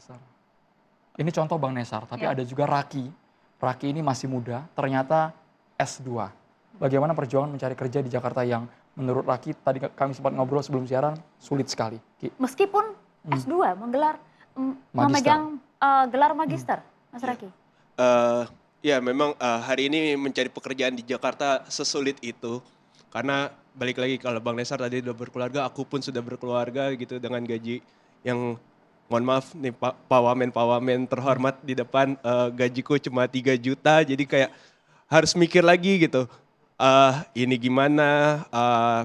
Nesar. Ini contoh Bang Nesar, tapi Ya. ada juga Raki. Raki ini masih muda, ternyata S2. Bagaimana perjuangan mencari kerja di Jakarta yang menurut Raki, tadi kami sempat ngobrol sebelum siaran, sulit sekali. Meskipun S2 menggelar Magister. memegang gelar magister, Mas Raki. Ya memang hari ini mencari pekerjaan di Jakarta sesulit itu. Karena balik lagi kalau Bang Nesar tadi udah berkeluarga, aku pun sudah berkeluarga gitu dengan gaji yang mohon maaf nih pawamen terhormat di depan, gajiku cuma 3 juta, jadi kayak harus mikir lagi gitu. Ini gimana,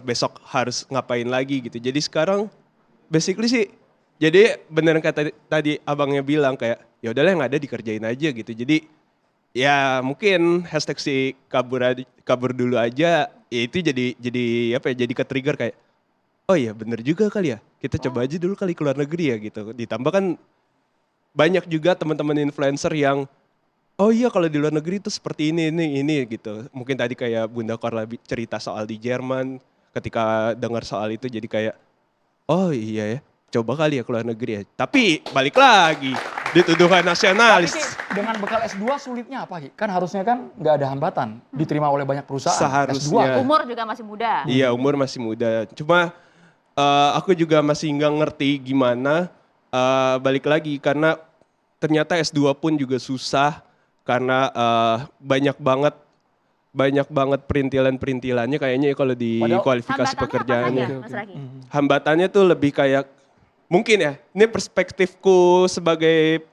besok harus ngapain lagi gitu. Jadi sekarang basically sih, jadi beneran kata tadi abangnya bilang kayak ya udahlah yang ada dikerjain aja gitu. Jadi ya mungkin hashtag si kabur dulu aja, ya itu jadi apa ya, jadi ke-trigger kayak oh iya bener juga kali ya, kita coba aja dulu kali ke luar negeri ya gitu. Ditambah kan banyak juga teman-teman influencer yang oh iya kalau di luar negeri itu seperti ini gitu. Mungkin tadi kayak Bunda Korla cerita soal di Jerman, ketika dengar soal itu jadi kayak oh iya ya, coba kali ya ke luar negeri ya. Tapi balik lagi, dituduhan Tapi nasionalis. Ki, dengan bekal S2 sulitnya apa Ki? Kan harusnya kan nggak ada hambatan, diterima oleh banyak perusahaan. Seharusnya. S2. Umur juga masih muda. Iya umur masih muda, cuma aku juga masih nggak ngerti gimana, balik lagi karena ternyata S2 pun juga susah karena banyak banget perintilannya kayaknya kalau di Padahal kualifikasi Hambatannya apa pekerjaannya. saja, Mas Raki? Hambatannya tuh lebih kayak mungkin ya, ini perspektifku sebagai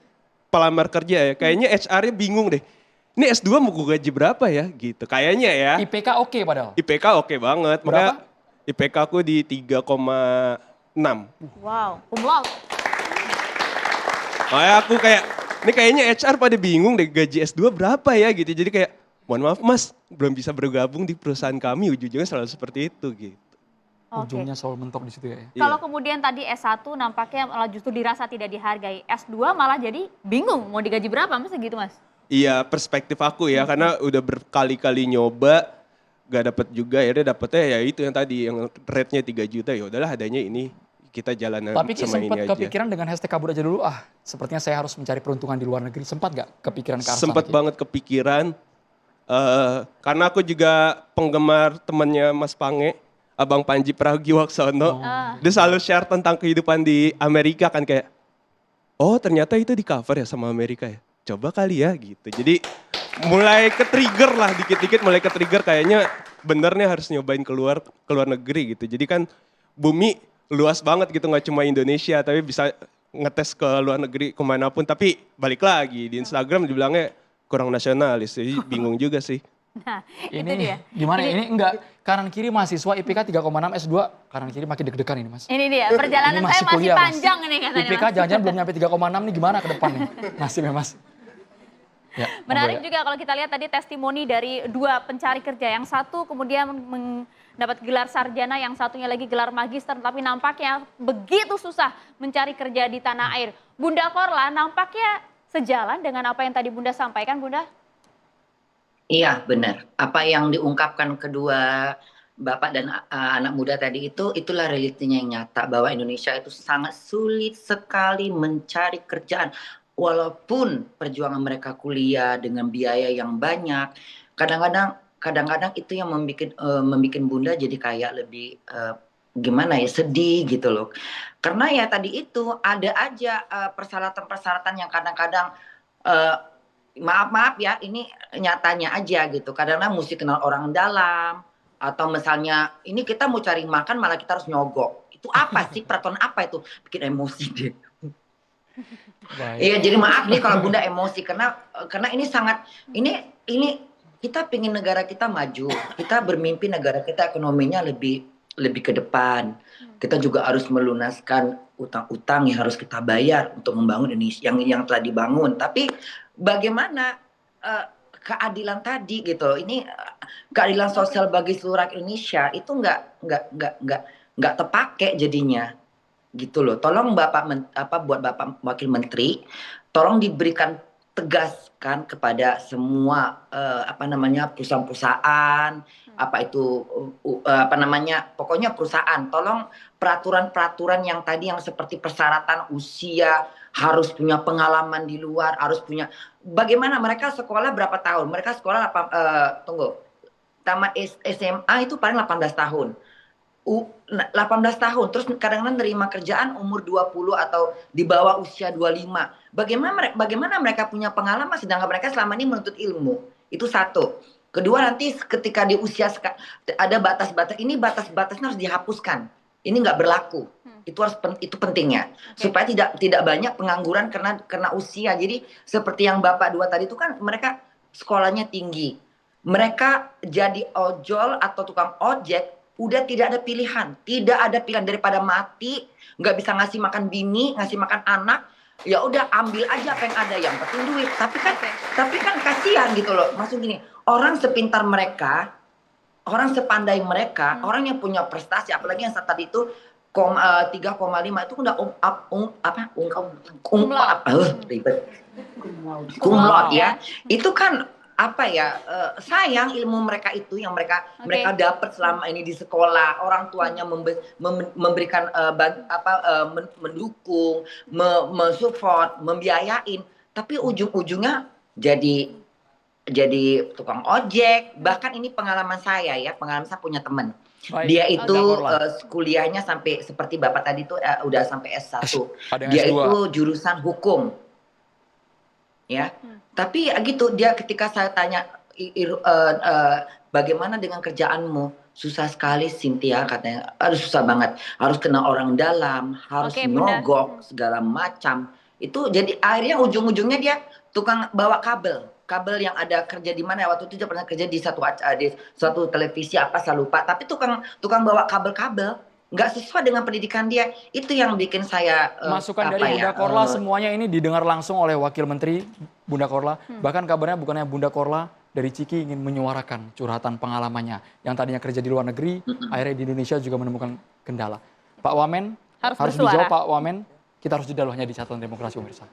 pelamar kerja ya, kayaknya HR-nya bingung deh. Ini S2 mau gue gaji berapa ya gitu, kayaknya ya. IPK oke padahal. IPK oke banget, makanya IPK aku di 3,6. Wow, cum laude. Makanya aku kayak, ini kayaknya HR pada bingung deh gaji S2 berapa ya gitu. Jadi kayak, mohon maaf mas, belum bisa bergabung di perusahaan kami, ujung-ujungnya selalu seperti itu gitu. Oke. Ujungnya selalu mentok di situ ya. Kalau Iya. kemudian tadi S1 nampaknya malah justru dirasa tidak dihargai. S2 malah jadi bingung mau digaji berapa, masa gitu mas? Iya perspektif aku ya, karena udah berkali-kali nyoba, gak dapet juga, akhirnya dapetnya ya itu yang tadi, yang rate-nya 3 juta, ya udahlah adanya ini, kita jalan Tapi Ki sama ini sempat aja. kepikiran dengan hashtag kabur aja dulu, sepertinya saya harus mencari peruntungan di luar negeri. Sempat gak kepikiran ke arah sana, Sempet Ki? banget kepikiran, karena aku juga penggemar temannya Mas Pange, Abang Panji Pragiwaksono. Dia selalu share tentang kehidupan di Amerika kan kayak, oh ternyata itu di cover ya sama Amerika ya, coba kali ya gitu. Jadi mulai ke-trigger lah dikit-dikit, mulai ke-trigger kayaknya benernya harus nyobain ke luar negeri gitu. Jadi kan bumi luas banget gitu, nggak cuma Indonesia tapi bisa ngetes ke luar negeri kemanapun. Tapi balik lagi di Instagram dibilangnya kurang nasionalis, jadi bingung juga sih. Nah, Ini itu dia. gimana ini enggak kanan kiri mahasiswa IPK 3,6 S2, kanan kiri makin deg-degan ini mas. Ini dia, perjalanan Ini saya masih kuliah, Mas. panjang ini katanya IPK mas. jangan-jangan belum nyampe 3,6 nih, gimana ke depan nih nasibnya mas. Ya, Menarik monggo ya. juga kalau kita lihat tadi testimoni dari dua pencari kerja. Yang satu kemudian mendapat gelar sarjana, yang satunya lagi gelar magister. Tapi nampaknya begitu susah mencari kerja di tanah air. Bunda Korla nampaknya sejalan dengan apa yang tadi Bunda sampaikan, Bunda? Iya benar. Apa yang diungkapkan kedua bapak dan anak muda tadi itulah realitinya yang nyata bahwa Indonesia itu sangat sulit sekali mencari kerjaan. Walaupun perjuangan mereka kuliah dengan biaya yang banyak, kadang-kadang itu yang membuat Bunda jadi kayak lebih gimana ya, sedih gitu loh. Karena ya tadi itu ada aja persyaratan-persyaratan yang kadang-kadang maaf ya, ini nyatanya aja gitu. Kadang-kadang mesti kenal orang dalam, atau misalnya ini kita mau cari makan malah kita harus nyogok. Itu apa sih, peraturan apa itu? Bikin emosi deh. Iya, jadi maaf nih kalau Bunda emosi karena ini sangat ini kita pengen negara kita maju. Kita bermimpi negara kita ekonominya lebih ke depan. Kita juga harus melunaskan utang-utang yang harus kita bayar untuk membangun Indonesia yang telah dibangun. Tapi bagaimana keadilan tadi gitu? Ini keadilan sosial bagi seluruh Indonesia itu nggak terpakai jadinya. Gitu loh. Tolong buat Bapak Wakil Menteri, tolong diberikan tegaskan kepada semua perusahaan-perusahaan apa itu pokoknya perusahaan tolong peraturan-peraturan yang tadi yang seperti persyaratan usia harus punya pengalaman di luar harus punya bagaimana mereka sekolah berapa tahun mereka sekolah tamat SMA itu paling 18 tahun 18 tahun terus kadang-kadang nerima kerjaan umur 20 atau di bawah usia 25 bagaimana mereka punya pengalaman sedangkan mereka selama ini menuntut ilmu itu satu kedua nanti ketika di usia ada batas-batas ini batas-batasnya harus dihapuskan ini nggak berlaku itu pentingnya supaya tidak banyak pengangguran karena usia jadi seperti yang Bapak dua tadi itu kan mereka sekolahnya tinggi mereka jadi ojol atau tukang ojek udah tidak ada pilihan daripada mati nggak bisa ngasih makan bini ngasih makan anak ya udah ambil aja apa yang ada yang penting duit tapi kan kasihan gitu loh maksud gini orang sepintar mereka orang sepandai mereka orang yang punya prestasi apalagi yang saat tadi itu 3,5 itu udah ribet cum laude ya itu kan sayang ilmu mereka itu yang mereka dapat selama ini di sekolah orang tuanya memberikan mendukung mensupport membiayain tapi ujung-ujungnya jadi tukang ojek bahkan ini pengalaman saya punya teman dia itu kuliahnya sampai seperti Bapak tadi itu udah sampai S1 dia itu jurusan hukum ya tapi gitu dia ketika saya tanya bagaimana dengan kerjaanmu susah sekali Cynthia katanya aduh susah banget harus kenal orang dalam harus nyogok segala macam itu jadi akhirnya ujung-ujungnya dia tukang bawa kabel yang ada kerja di mana waktu itu dia pernah kerja di suatu televisi apa saya lupa tapi tukang bawa kabel nggak sesuai dengan pendidikan dia itu yang bikin saya masukan dari Bunda Korla semuanya ini didengar langsung oleh Wakil Menteri Bunda Korla bahkan kabarnya bukannya Bunda Korla dari Ciki ingin menyuarakan curhatan pengalamannya yang tadinya kerja di luar negeri akhirnya di Indonesia juga menemukan kendala Pak Wamen harus dijawab Pak Wamen kita harus jeda loh hanya di catatan demokrasi pemirsa.